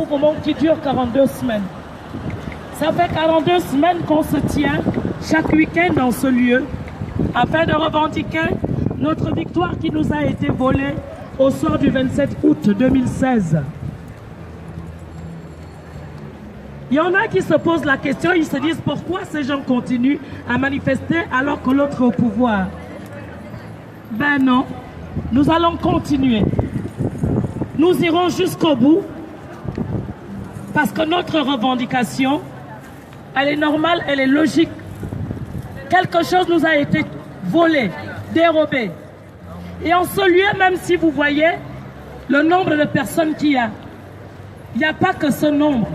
mouvement qui dure 42 semaines. Ça fait 42 semaines qu'on se tient chaque week-end dans ce lieu afin de revendiquer notre victoire qui nous a été volée au soir du 27 août 2016. Il y en a qui se posent la question, ils se disent pourquoi ces gens continuent à manifester alors que l'autre est au pouvoir. Ben non, nous allons continuer. Nous irons jusqu'au bout parce que notre revendication, elle est normale, elle est logique. Quelque chose nous a été volé, dérobé. Et en ce lieu, même si vous voyez le nombre de personnes qu'il y a, il n'y a pas que ce nombre.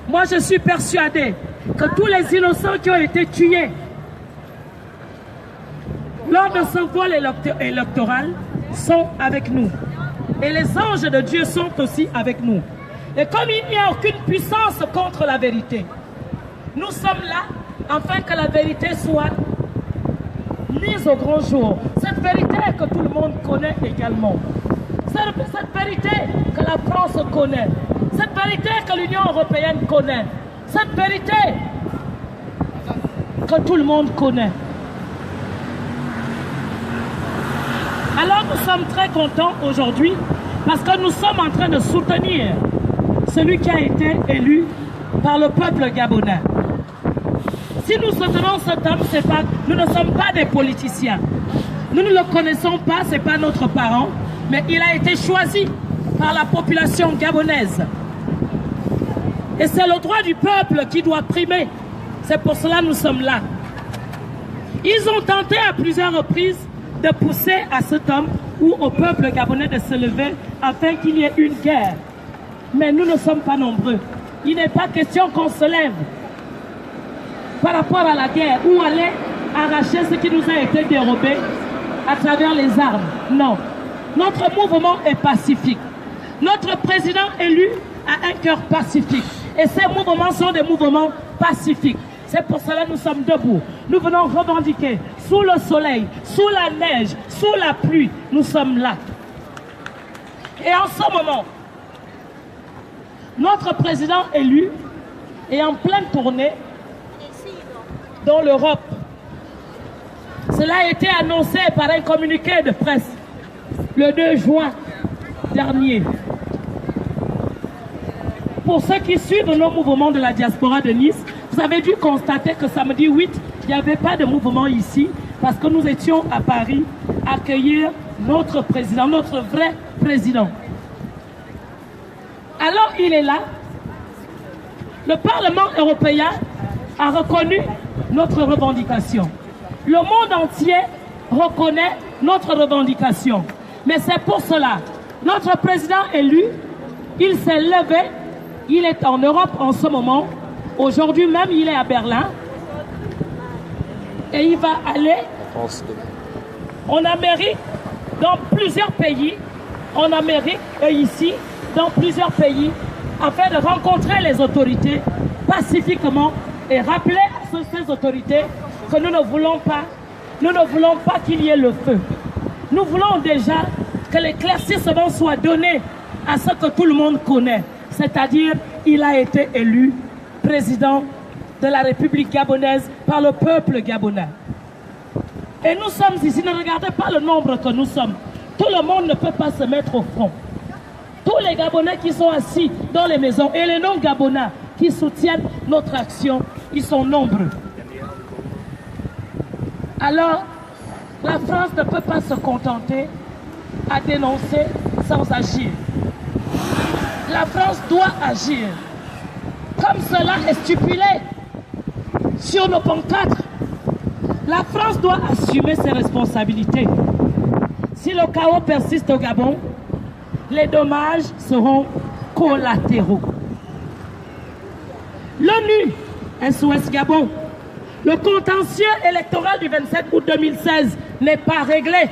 Moi, je suis persuadé que tous les innocents qui ont été tués lors de ce vol électoral sont avec nous. Et les anges de Dieu sont aussi avec nous. Et comme il n'y a aucune puissance contre la vérité, nous sommes là afin que la vérité soit mise au grand jour. Cette vérité que tout le monde connaît également. Cette vérité que la France connaît. Cette vérité que l'Union européenne connaît. Cette vérité que tout le monde connaît. Alors nous sommes très contents aujourd'hui parce que nous sommes en train de soutenir celui qui a été élu par le peuple gabonais. Si nous soutenons cet homme, nous ne sommes pas des politiciens. Nous ne le connaissons pas, ce n'est pas notre parent, mais il a été choisi par la population gabonaise. Et c'est le droit du peuple qui doit primer. C'est pour cela que nous sommes là. Ils ont tenté à plusieurs reprises de pousser à cet homme ou au peuple gabonais de se lever afin qu'il y ait une guerre. Mais nous ne sommes pas nombreux. Il n'est pas question qu'on se lève par rapport à la guerre ou aller arracher ce qui nous a été dérobé à travers les armes. Non. Notre mouvement est pacifique. Notre président élu a un cœur pacifique. Et ces mouvements sont des mouvements pacifiques. C'est pour cela que nous sommes debout. Nous venons revendiquer sous le soleil, sous la neige, sous la pluie. Nous sommes là. Et en ce moment, notre président élu est en pleine tournée dans l'Europe. Cela a été annoncé par un communiqué de presse le 2 juin dernier. Pour ceux qui suivent nos mouvements de la diaspora de Nice, vous avez dû constater que samedi 8, il n'y avait pas de mouvement ici parce que nous étions à Paris accueillir notre président, notre vrai président. Alors il est là. Le Parlement européen a reconnu notre revendication. Le monde entier reconnaît notre revendication. Mais c'est pour cela, notre président élu, il s'est levé, il est en Europe en ce moment. Aujourd'hui même, il est à Berlin. Et il va aller en Amérique, dans plusieurs pays, en Amérique et ici, dans plusieurs pays, afin de rencontrer les autorités pacifiquement et rappeler à ces autorités que nous ne voulons pas qu'il y ait le feu. Nous voulons déjà que l'éclaircissement soit donné à ce que tout le monde connaît, c'est-à-dire il a été élu président de la République gabonaise par le peuple gabonais. Et nous sommes ici, ne regardez pas le nombre que nous sommes. Tout le monde ne peut pas se mettre au front. Tous les Gabonais qui sont assis dans les maisons et les non-Gabonais qui soutiennent notre action, ils sont nombreux. Alors, la France ne peut pas se contenter à dénoncer sans agir. La France doit agir. Comme cela est stipulé sur nos pancartes, la France doit assumer ses responsabilités. Si le chaos persiste au Gabon, les dommages seront collatéraux. L'ONU, SOS Gabon, le contentieux électoral du 27 août 2016 n'est pas réglé.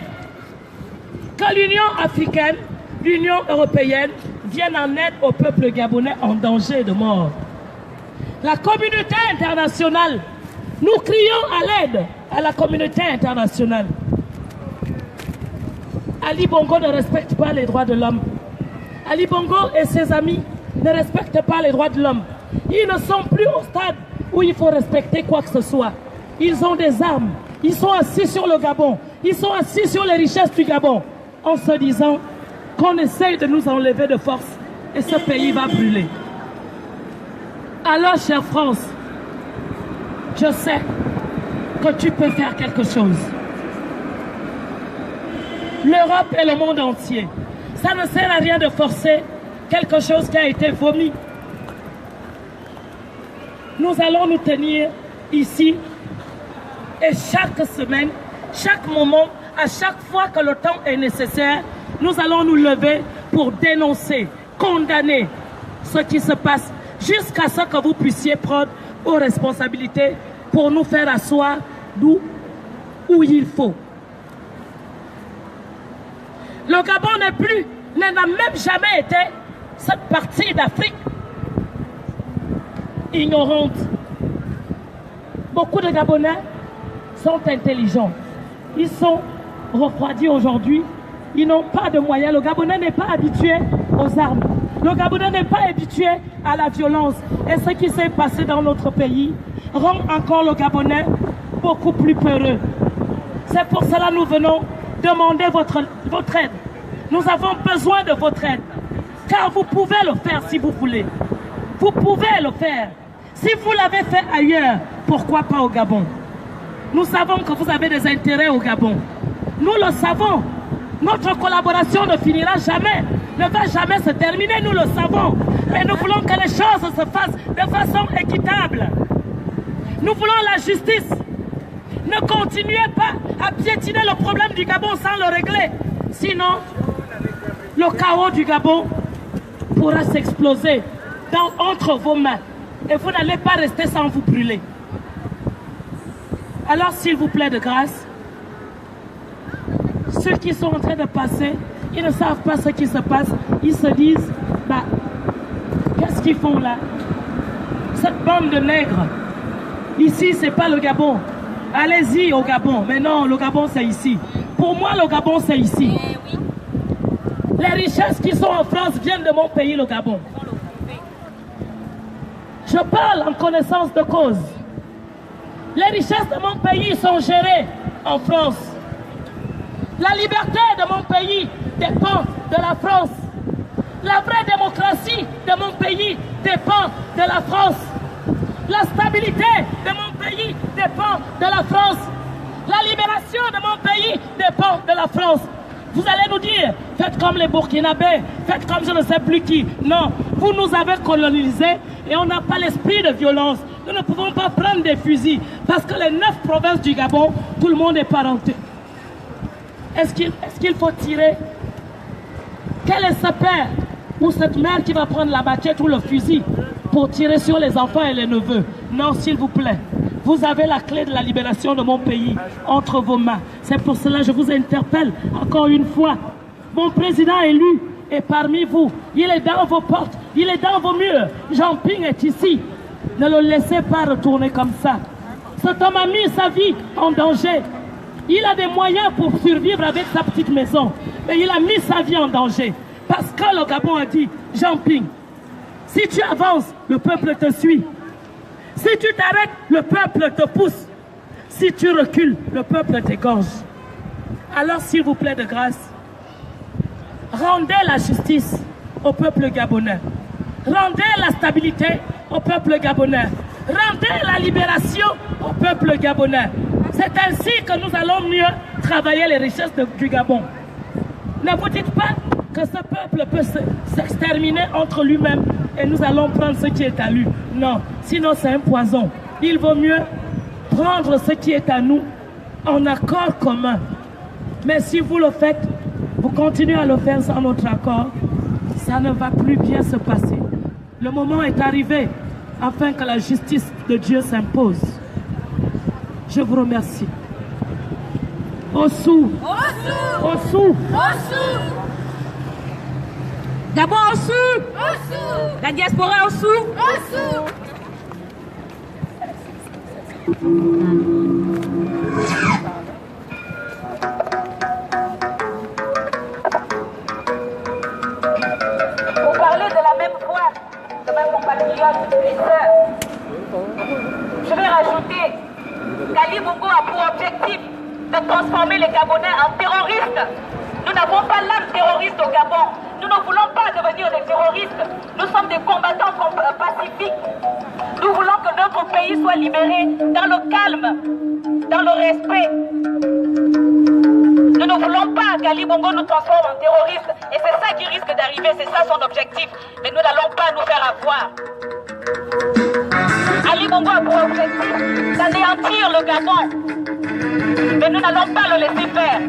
Que l'Union africaine, l'Union européenne viennent en aide au peuple gabonais en danger de mort. La communauté internationale, nous crions à l'aide à la communauté internationale. Ali Bongo ne respecte pas les droits de l'homme. Ali Bongo et ses amis ne respectent pas les droits de l'homme. Ils ne sont plus au stade où il faut respecter quoi que ce soit. Ils ont des armes. Ils sont assis sur le Gabon. Ils sont assis sur les richesses du Gabon en se disant qu'on essaye de nous enlever de force et ce pays va brûler. Alors, chère France, je sais que tu peux faire quelque chose. L'Europe et le monde entier, ça ne sert à rien de forcer quelque chose qui a été vomi. Nous allons nous tenir ici et chaque semaine, chaque moment, à chaque fois que le temps est nécessaire, nous allons nous lever pour dénoncer, condamner ce qui se passe jusqu'à ce que vous puissiez prendre vos responsabilités pour nous faire asseoir d'où il faut. Le Gabon n'a même jamais été cette partie d'Afrique ignorante. Beaucoup de Gabonais sont intelligents. Ils sont refroidis aujourd'hui. Ils n'ont pas de moyens. Le Gabonais n'est pas habitué aux armes. Le Gabonais n'est pas habitué à la violence. Et ce qui s'est passé dans notre pays rend encore le Gabonais beaucoup plus peureux. C'est pour cela que nous venons demander votre aide. Nous avons besoin de votre aide. Car vous pouvez le faire si vous voulez. Vous pouvez le faire. Si vous l'avez fait ailleurs, pourquoi pas au Gabon? Nous savons que vous avez des intérêts au Gabon. Nous le savons. Notre collaboration ne finira jamais, ne va jamais se terminer, nous le savons. Mais nous voulons que les choses se fassent de façon équitable. Nous voulons la justice. Ne continuez pas à piétiner le problème du Gabon sans le régler. Sinon, le chaos du Gabon pourra s'exploser entre vos mains. Et vous n'allez pas rester sans vous brûler. Alors, s'il vous plaît, de grâce, ceux qui sont en train de passer, ils ne savent pas ce qui se passe. Ils se disent, bah, qu'est-ce qu'ils font là? Cette bande de nègres, ici, c'est pas le Gabon. Allez-y au Gabon. Mais non, le Gabon, c'est ici. Pour moi, le Gabon, c'est ici. Les richesses qui sont en France viennent de mon pays, le Gabon. Je parle en connaissance de cause. Les richesses de mon pays sont gérées en France. La liberté de mon pays dépend de la France. La vraie démocratie de mon pays dépend de la France. La stabilité de mon pays dépend de la France. La libération de mon pays dépend de la France. Vous allez nous dire, faites comme les Burkinabés, faites comme je ne sais plus qui. Non, vous nous avez colonisés et on n'a pas l'esprit de violence. Nous ne pouvons pas prendre des fusils parce que les 9 provinces du Gabon, tout le monde est parenté. Est-ce qu'il faut tirer? Quel est ce père ou cette mère qui va prendre la machette ou le fusil pour tirer sur les enfants et les neveux? Non, s'il vous plaît. Vous avez la clé de la libération de mon pays entre vos mains. C'est pour cela que je vous interpelle encore une fois. Mon président élu est parmi vous. Il est dans vos portes. Il est dans vos murs. Jean Ping est ici. Ne le laissez pas retourner comme ça. Cet homme a mis sa vie en danger. Il a des moyens pour survivre avec sa petite maison. Mais il a mis sa vie en danger. Parce que le Gabon a dit, Jean Ping, si tu avances, le peuple te suit. Si tu t'arrêtes, le peuple te pousse. Si tu recules, le peuple t'égorge. Alors, s'il vous plaît, de grâce, rendez la justice au peuple gabonais. Rendez la stabilité au peuple gabonais. Rendez la libération au peuple gabonais. C'est ainsi que nous allons mieux travailler les richesses du Gabon. Ne vous dites pas que ce peuple peut s'exterminer entre lui-même et nous allons prendre ce qui est à lui. Non, sinon c'est un poison. Il vaut mieux prendre ce qui est à nous en accord commun. Mais si vous le faites, vous continuez à le faire sans notre accord, ça ne va plus bien se passer. Le moment est arrivé afin que la justice de Dieu s'impose. Je vous remercie. Ossou. Ossou. Ossou. Ossou. Gabon Ossou. Ossou. La diaspora Ossou. Ossou. Vous parlez de la même foi compatriotes et sœurs, je vais rajouter qu'Ali Bongo a pour objectif de transformer les Gabonais en terroristes. Nous n'avons pas l'âme terroriste au Gabon. Nous ne voulons pas devenir des terroristes. Nous sommes des combattants pacifiques. Nous voulons que notre pays soit libéré dans le calme, dans le respect. Nous ne voulons pas qu'Ali Bongo nous transforme en terroristes. Et c'est ça qui risque d'arriver, c'est ça son objectif. Mais nous n'allons pas nous faire avoir. Ali Bongo a pour objectif d'anéantir le Gabon. Mais nous n'allons pas le laisser faire.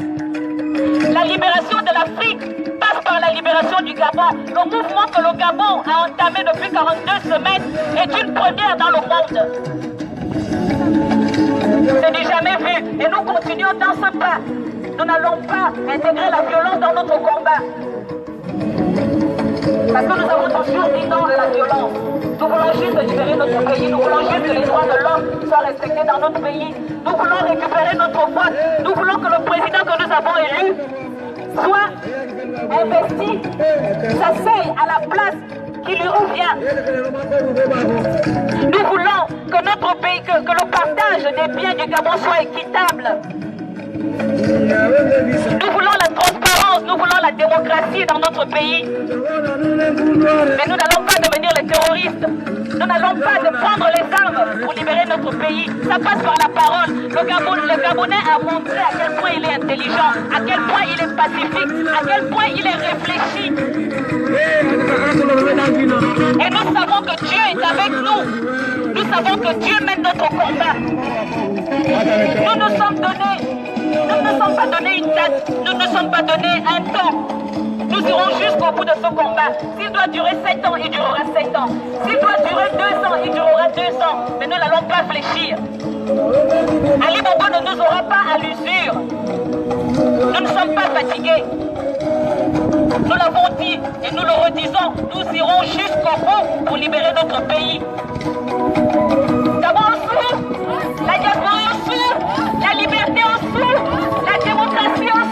La libération de l'Afrique passe par la libération du Gabon. Le mouvement que le Gabon a entamé depuis 42 semaines est une première dans le monde. Ce n'est jamais vu. Et nous continuons dans ce pas. Nous n'allons pas intégrer la violence dans notre combat. Parce que nous avons toujours dit non à la violence. Nous voulons juste libérer notre pays. Nous voulons juste que les droits de l'homme soient respectés dans notre pays. Nous voulons récupérer notre vote. Nous voulons que le président que nous avons élu soit investi, s'asseye à la place qui lui revient. Nous voulons que notre pays, que le partage des biens du Gabon soit équitable. Nous voulons la transparence, nous voulons la démocratie dans notre pays. Mais nous n'allons pas devenir les terroristes. Nous n'allons pas prendre les armes pour libérer notre pays. Ça passe par la parole. Le Gabonais a montré à quel point il est intelligent, à quel point il est pacifique, à quel point il est réfléchi. Et nous savons que Dieu est avec nous. Nous savons que Dieu mène notre combat. Nous nous sommes donnés. Nous ne sommes pas donnés une date, nous ne sommes pas donnés un temps. Nous irons jusqu'au bout de ce combat. S'il doit durer 7 ans, il durera 7 ans. S'il doit durer 2 ans, il durera 2 ans. Mais nous n'allons pas fléchir. Ali Bongo ne nous aura pas à l'usure. Nous ne sommes pas fatigués. Nous l'avons dit et nous le redisons. Nous irons jusqu'au bout pour libérer notre pays. D'abord en dessous, la diaspora en dessous, la liberté en dessous, la démocratie en dessous.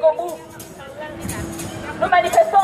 jusqu'au bout. Nous manifestons